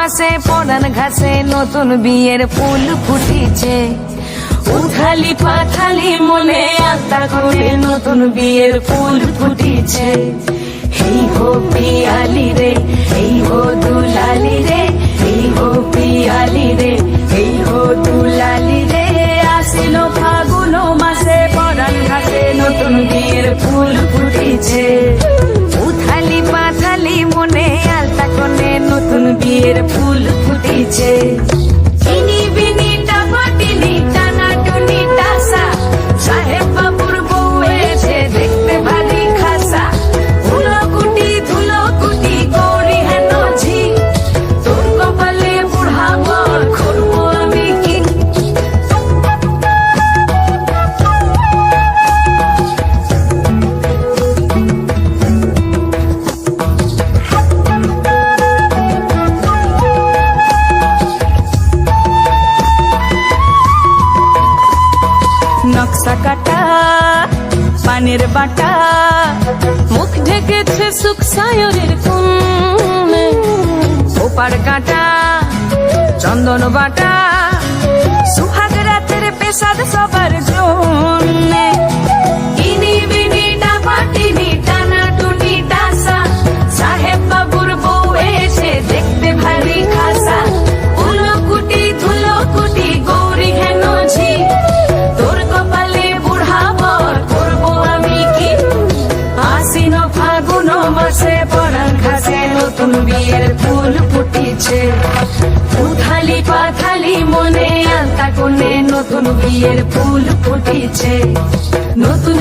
মাসে পরান ঘাসে নতুন বিয়ের ফুল ফুটিছে। উথালি পাথালি মনে আত্মা করে নতুন বিয়ের ফুল ফুটিছে। এই হো পিয়ালি রে, এই হো দুলালি রে, এই হো পিয়ালি রে, এই হো দুলালি রে। আসিল ফাগুন মাসে পরান ঘাসে নতুন বিয়ের ফুল ফুটিছে। উথালি পাথালি মনে আলতা কোণে নতুন বিয়ের ফুল ফুটিছে। চিনি বিনি টাপাটিনি টানা টুনি টাসা, সাহেব বাবুর বউ এসে দেখতে ভারী খাসা। ধুলো কুটি গৌরী হেন ঝি, তোর কপালে বুড়া বর করবো আমি কি। নকশা কাটা পানের বাটা, মুখ ঢেকেছে সুখ সায়রের কোণে। ওপার কাটা চন্দন বাটা, সুহাগ রাতের পেশাদ সবার জন্যে। ইনি বিনি ডাপাটিনি টানা টুনি টাসা, সাহেব বাবুর বউ এসে দেখতে ভারী খাসা। ধুলো কুটি গৌরী হেন ঝি, তোর কপালে বুড়া বর করবো আমি কি। আশ্বিন ফাগুন মাসে পরান ঘাসে নতুন বিয়ের ফুল ফুটিছে। উথালি পাথালি মনে আলতা কোণে নতুন বিয়ের ফুল ফুটিছে। নতুন